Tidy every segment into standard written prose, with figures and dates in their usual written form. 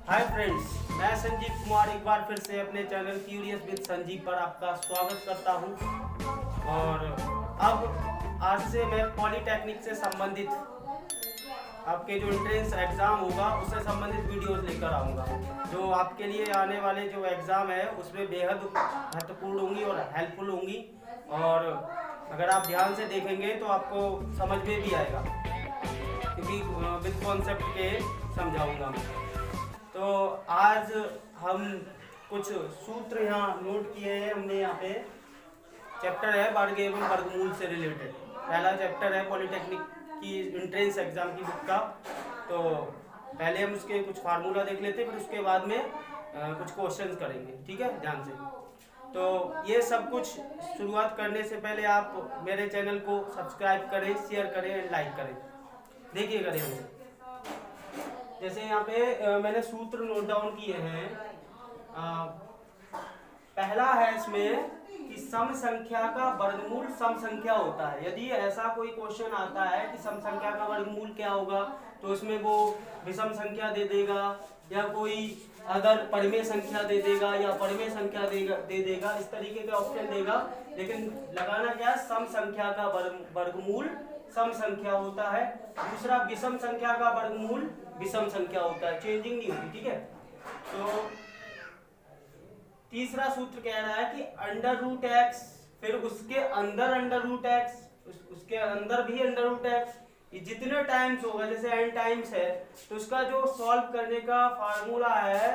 Hi friends, मैं संजीव कुमार एक बार फिर से अपने चैनल क्यूरियस विद संजीव पर आपका स्वागत करता हूं। और अब आज से मैं पॉलीटेक्निक से संबंधित आपके जो एंट्रेंस एग्ज़ाम होगा उससे संबंधित वीडियोस लेकर आऊँगा, जो आपके लिए आने वाले जो एग्ज़ाम है उसमें बेहद महत्वपूर्ण होंगी और हेल्पफुल होंगी। और अगर आप ध्यान से देखेंगे तो आपको समझ में भी आएगा, क्योंकि विद कॉन्सेप्ट के समझाऊंगा मैं। तो आज हम कुछ सूत्र यहाँ नोट किए हैं हमने। यहाँ पे चैप्टर है वर्ग एवं वर्गमूल से रिलेटेड। पहला चैप्टर है पॉलीटेक्निक की एंट्रेंस एग्जाम की बुक का। तो पहले हम उसके कुछ फार्मूला देख लेते हैं, फिर उसके बाद में कुछ क्वेश्चंस करेंगे। ठीक है, ध्यान से। तो ये सब कुछ शुरुआत करने से पहले आप मेरे चैनल को सब्सक्राइब करें, शेयर करें एंड लाइक करें। देखिएगा ध्यान से। जैसे यहाँ पे मैंने सूत्र नोट डाउन किए हैं। पहला है इसमें कि सम संख्या का वर्गमूल सम संख्या होता है। यदि ऐसा कोई क्वेश्चन आता है कि सम संख्या का वर्गमूल क्या होगा, तो उसमें वो विषम संख्या दे देगा या कोई अगर परिमेय संख्या दे देगा या परिमेय संख्या दे देगा, इस तरीके का ऑप्शन देगा। लेकिन लगाना क्या है, सम संख्या का वर्गमूल सम संख्या होता है। दूसरा, विषम संख्या का वर्गमूल विषम संख्या होता है, चेंजिंग नहीं होती। ठीक है। तो तीसरा सूत्र कह रहा है कि अंडर रूट एक्स, फिर उसके अंदर अंडर रूट एक्स, उसके अंदर भी अंडर रूट एक्स, ये जितने टाइम्स होगा, जैसे n टाइम्स है, तो उसका जो सॉल्व करने का फार्मूला है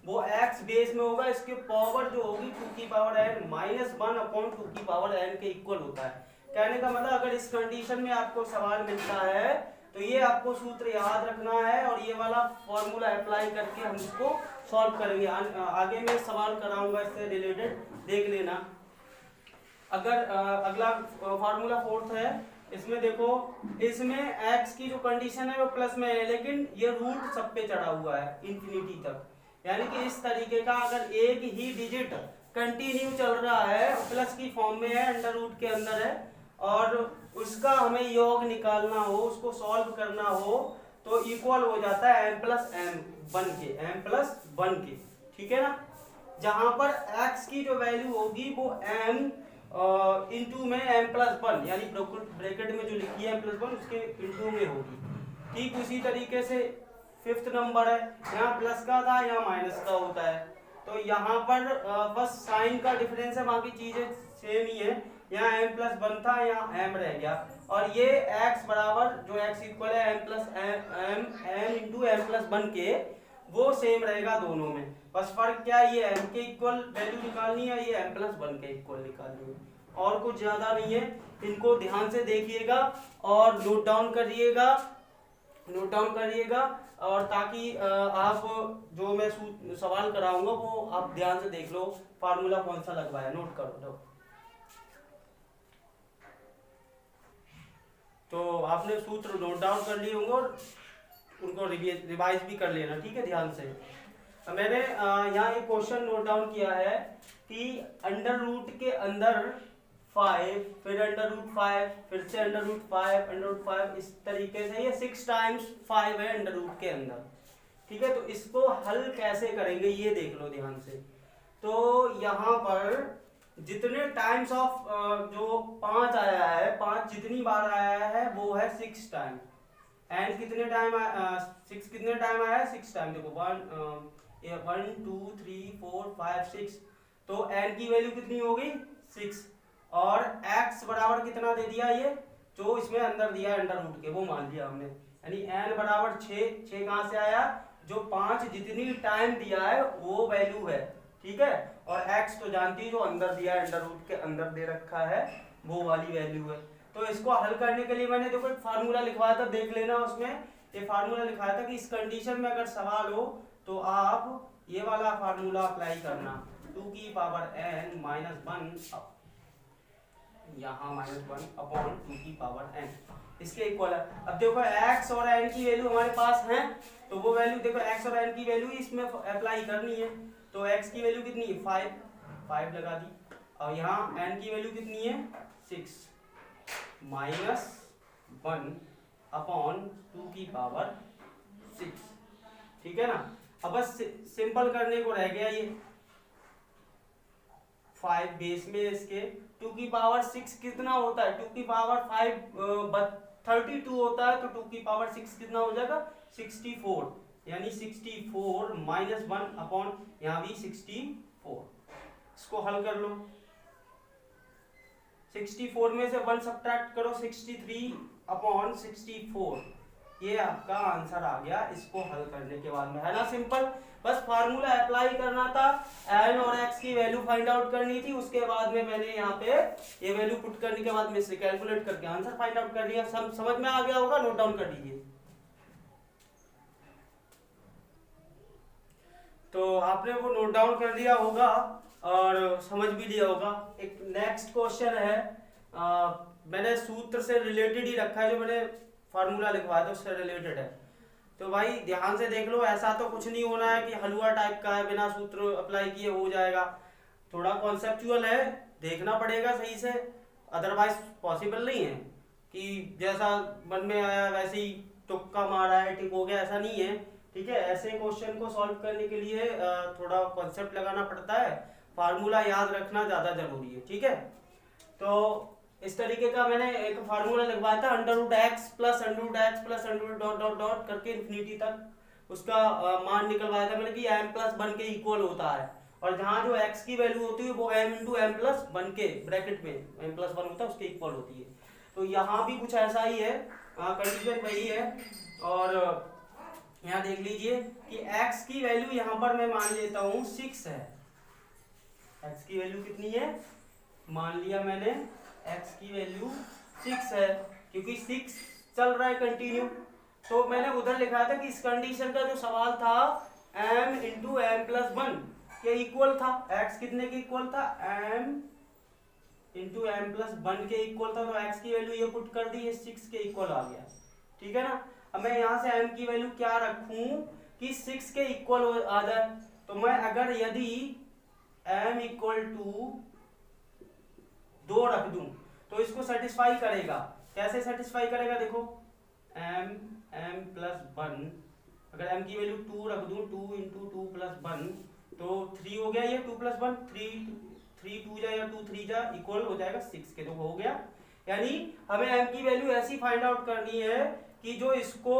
वो x बेस में होगा। इसके पावर जो होगी 2 की पावर n माइनस 1 अपॉन 2 की पावर n के इक्वल होता है। कहने का मतलब, अगर इस कंडीशन में आपको सवाल मिलता है तो ये आपको सूत्र याद रखना है और ये वाला फॉर्मूला अप्लाई करके हम इसको सॉल्व करेंगे। आगे मैं सवाल कराऊंगा इससे रिलेटेड, देख लेना। अगर अगला फार्मूला फोर्थ है, इसमें देखो, इसमें x की जो कंडीशन है वो प्लस में है, लेकिन ये रूट सब पे चढ़ा हुआ है इंफिनिटी तक। यानी कि इस तरीके का अगर एक ही डिजिट कंटिन्यू चल रहा है, प्लस की फॉर्म में है, अंडर रूट के अंदर है, और उसका हमें योग निकालना हो, उसको सॉल्व करना हो, तो इक्वल हो जाता है m प्लस m बन के, m प्लस 1 के। ठीक है ना। जहां पर x की जो वैल्यू होगी वो m इंटू में m प्लस 1, यानी ब्रैकेट में जो लिखी है m प्लस 1 उसके इंटू में होगी। ठीक उसी तरीके से फिफ्थ नंबर है, यहाँ प्लस का था, यहाँ माइनस का होता है। तो यहाँ पर बस साइन का डिफरेंस है, बाकी चीजें सेम ही है। यहाँ m प्लस 1 था, यहाँ m रह गया। और ये x बराबर, जो x इक्वल है m plus m into m plus 1 के, वो सेम रहेगा दोनों में। बस फर्क क्या है, ये m के इक्वल वैल्यू निकालनी है, ये m प्लस 1 के इक्वल निकालनी है, और कुछ ज्यादा नहीं है। इनको ध्यान से देखिएगा और नोट डाउन करिएगा, और ताकि आप जो मैं सवाल कराऊंगा वो आप ध्यान से देख लो, फार्मूला कौन सा लगवाया, नोट करो दो। तो आपने सूत्र नोट डाउन कर लिए होंगे और उनको रिवाइज भी कर लेना। ठीक है, ध्यान से। मैंने यहाँ एक क्वेश्चन नोट डाउन किया है कि अंडर रूट के अंदर 5, फिर अंडर रूट 5, फिर से अंडर रूट 5, अंडर रूट 5, इस तरीके से ये 6 टाइम्स 5 है अंडर रूट के अंदर। ठीक है, तो इसको हल कैसे करेंगे ये देख लो ध्यान से। तो यहाँ पर जितने टाइम्स ऑफ जो 5 आया है, 5 जितनी बार आया है वो है 6 टाइम। एंड कितने टाइम 6 कितने टाइम आया है, 6 टाइम। देखो 1 2 3 4 5 6, तो n की वैल्यू कितनी होगी 6, और x बराबर कितना दे दिया, ये जो इसमें अंदर दिया है अंडर रूट के, वो मान लिया हमने। यानी n बराबर 6 कहाँ से आया, जो 5 जितनी टाइम दिया है वो वैल्यू है। ठीक है, और x तो जानती है जो अंदर दिया है, अंडर रूट के अंदर दे रखा है, वो वाली वैल्यू है। तो इसको हल करने के लिए मैंने देखो एक फार्मूला लिखवाया था, देख लेना। उसमें ये फार्मूला लिखाया था कि इस कंडीशन में अगर सवाल हो तो आप ये वाला फार्मूला अप्लाई करना, 2 की पावर n माइनस 1, यहाँ माइनस 1 अपॉन 2 की पावर n, इसके इक्वल है। अब देखो x और n की वैल्यू हमारे पास है, तो वो वैल्यू देखो x और n की वैल्यू इसमें अप्लाई करनी है। तो x की वैल्यू कितनी है 5 लगा दी, और यहाँ n की वैल्यू कितनी है 6 माइनस 1 अपॉन 2 की पावर 6। ठीक है ना। अब बस सिंपल करने को रह गया ये 5 बेस में इसके 2 की पावर 6 कितना होता है, 2 की पावर 5 32 होता है, तो 2 की पावर 6 कितना हो जाएगा 64, यानी 64 माइनस 1 अपॉन यहाँ भी 64। इसको हल कर लो, 64 में से 1 सब्ट्रैक्ट करो 63 अपॉन 64, ये आपका आंसर आ गया इसको हल करने के बाद में, है ना सिंपल। बस फार्मूला अप्लाई करना था, एन और एक्स की वैल्यू फाइंड आउट करनी थी, उसके बाद में मैंने यहाँ पे ये वैल्यू पुट करने के बाद में इसे कैलकुलेट करके आंसर फाइंड आउट कर लिया। समझ में आ गया होगा, नोट डाउन कर लीजिए। तो आपने वो नोट डाउन कर लिया होगा और समझ भी लिया होगा। एक नेक्स्ट क्वेश्चन है, मैंने सूत्र से रिलेटेड ही रखा है, जो मैंने फार्मूला लिखवाया था उससे रिलेटेड है, तो भाई ध्यान से देख लो। ऐसा तो कुछ नहीं होना है कि हलवा टाइप का है, बिना सूत्र अप्लाई किए हो जाएगा, थोड़ा कॉन्सेप्चुअल है, देखना पड़ेगा सही से, अदरवाइज पॉसिबल नहीं है कि जैसा मन में आया वैसे ही तुक्का मारा है ठीक हो गया, ऐसा नहीं है, ठीक है। ऐसे क्वेश्चन को सॉल्व करने के लिए थोड़ा कॉन्सेप्ट लगाना पड़ता है, फार्मूला याद रखना ज़्यादा जरूरी है, ठीक है। तो इस तरीके का मैंने एक फार्मूला लिखवाया था, under root X plus under root dot dot dot करके इन्फिनिटी तक उसका मान निकलवाया था मैंने कि m प्लस 1 के इक्वल होता है, और जहाँ जो x की वैल्यू होती है वो m इंटू एम प्लस 1 के ब्रैकेट में m प्लस 1 होता है उसके इक्वल होती है। तो यहाँ भी कुछ ऐसा ही है, कंडीशन वही है। और यहाँ देख लीजिए कि x की वैल्यू यहाँ पर मैं मान लेता हूँ 6 है, x की वैल्यू कितनी है, मान लिया मैंने x की वैल्यू 6 है, क्योंकि 6 चल रहा है कंटिन्यू। तो मैंने उधर लिखा था कि इस कंडीशन का जो सवाल था m इंटू एम प्लस 1 के इक्वल था, x कितने के इक्वल था, m इंटू एम प्लस 1 के इक्वल था, तो x की वैल्यू ये पुट कर दी, ये 6 के इक्वल आ गया, ठीक है ना। अब मैं यहाँ से m की वैल्यू क्या रखूं कि 6 के इक्वल आ जाए, तो मैं अगर यदि m इक्वल टू 2 रख दूं तो इसको सेटिस्फाई करेगा। कैसे सेटिस्फाई करेगा, देखो m प्लस 1, अगर m की वैल्यू 2 रख दूं, 2 इंटू 2 प्लस 1 तो 3 हो गया, ये 2 प्लस 1 3 2 जा या 2 3 जा इक्वल हो जाएगा 6 के, तो हो गया। यानी हमें m की वैल्यू ऐसी फाइंड आउट करनी है कि जो इसको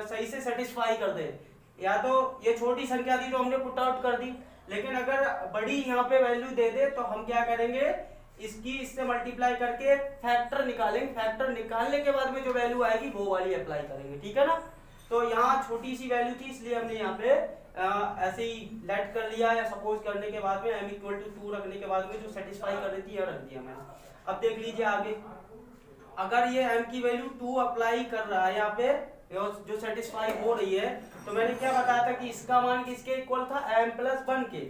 सही से सेटिस्फाई कर दे। या तो ये छोटी संख्या थी तो हमने पुट आउट कर दी, लेकिन अगर बड़ी यहाँ पे वैल्यू दे दे तो हम क्या करेंगे, इसकी इससे मल्टीप्लाई करके फैक्टर निकालेंगे, फैक्टर निकालने के बाद में जो वैल्यू आएगी वो वाली अप्लाई करेंगे, ठीक है ना। तो यहाँ छोटी सी वैल्यू थी इसलिए हमने यहाँ पे ऐसे ही लेट कर लिया, या सपोज करने के बाद में m इक्वल टू 2 रखने के बाद में जो सेटिस्फाई कर रही थी यह रख दिया मैंने। अब देख लीजिए आगे, अगर ये m की वैल्यू 2 अप्लाई कर रहा है यहाँ पे जो सेटिस्फाई हो रही है, तो मैंने क्या बताया था कि इसका मान किसके इक्वल था, m प्लस 1 के,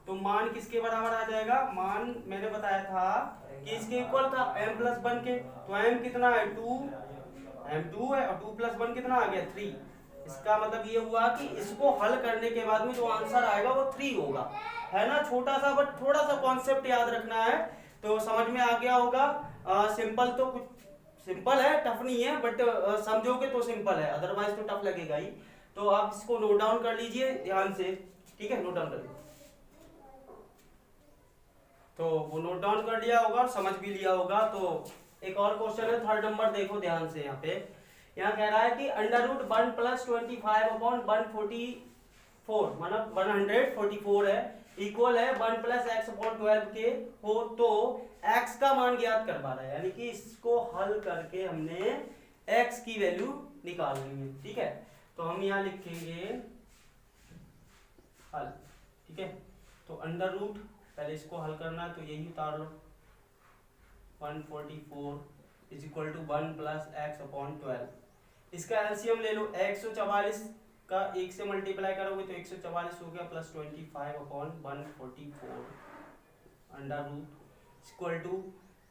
तो मान किसके बराबर आ जाएगा, मान मैंने बताया था कि इसके इक्वल था m प्लस 1 के, तो m कितना है 2, m 2 है और 2 प्लस 1 कितना आ गया 3। इसका मतलब ये हुआ कि इसको हल करने के बाद में जो आंसर आएगा वो 3 होगा, है ना। छोटा सा बट थोड़ा सा कॉन्सेप्ट याद रखना है, तो समझ में आ गया होगा। सिंपल तो कुछ सिंपल है, टफ नहीं है, बट समझोगे तो सिंपल है, अदरवाइज तो टफ लगेगा ही। तो आप इसको नोट डाउन कर लीजिए ध्यान से, ठीक है, नोट डाउन कर लीजिए। तो वो नोट डाउन कर लिया होगा और समझ भी लिया होगा। तो एक और क्वेश्चन है 3rd नंबर, देखो ध्यान से। यहाँ पे यहाँ कह रहा है कि अंडर रूट 1 प्लस 25 अपॉन 144 मतलब 144 है, इक्वल है 1 प्लस एक्स अपॉन 12 के हो, तो x का मान ज्ञात करवा रहा है, यानी कि इसको हल करके हमने x की वैल्यू निकालनी है, ठीक है। तो हम यहाँ लिखेंगे हल, ठीक है। तो अंडर रूट पहले इसको हल करना है तो यही उतार लो, 144 is equal to 1 plus X upon 12। इसका एलसीएम ले लो, 144 का 1 से मल्टीप्लाई करोगे तो 144 हो गया, plus 25 upon 144 under root equal to,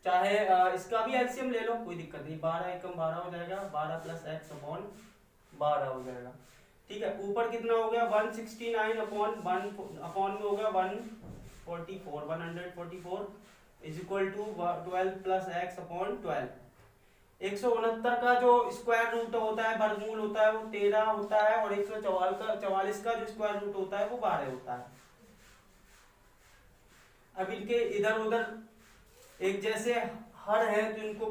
चाहे इसका भी एलसीएम ले लो कोई दिक्कत नहीं, 12 एकम 12 हो जाएगा, 12 प्लस एक्स अपॉन 12 हो जाएगा, ठीक है। ऊपर कितना हो गया 169 अपॉन 1 अपॉन में हो गया 144 is equal to 12 plus X upon 12। 169 का जो स्क्वायर रूट होता है, वर्गमूल होता है, वो 13 होता है, और 144 का जो स्क्वायर रूट होता है वो 12 होता है। अब इनके इधर उधर एक जैसे हर है तो इनको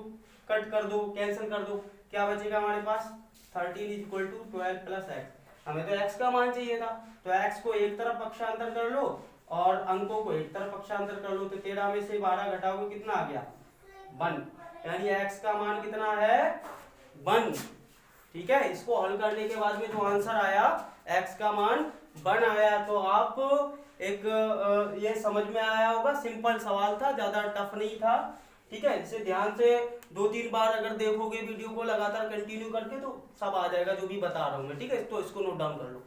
कट कर दो, कैंसिल कर दो, क्या बचेगा हमारे पास 13 इक्वल टू 12 प्लस एक्स। हमें तो x का मान चाहिए था, तो x को एक तरफ पक्षांतर कर लो और अंकों को एक तरफ पक्षांतर कर लो, तो 13 में से 12 घटाओगे कितना आ गया 1, यानी x का मान कितना है 1। ठीक है, इसको हल करने के बाद में जो आंसर आया x का मान 1 आया। तो आप एक ये समझ में आया होगा, सिंपल सवाल था, ज्यादा टफ नहीं था। ठीक है, इसे ध्यान से 2-3 बार अगर देखोगे वीडियो को लगातार कंटिन्यू करके तो सब आ जाएगा जो भी बता रहा हूँ मैं। ठीक है, तो इसको नोट डाउन कर लो।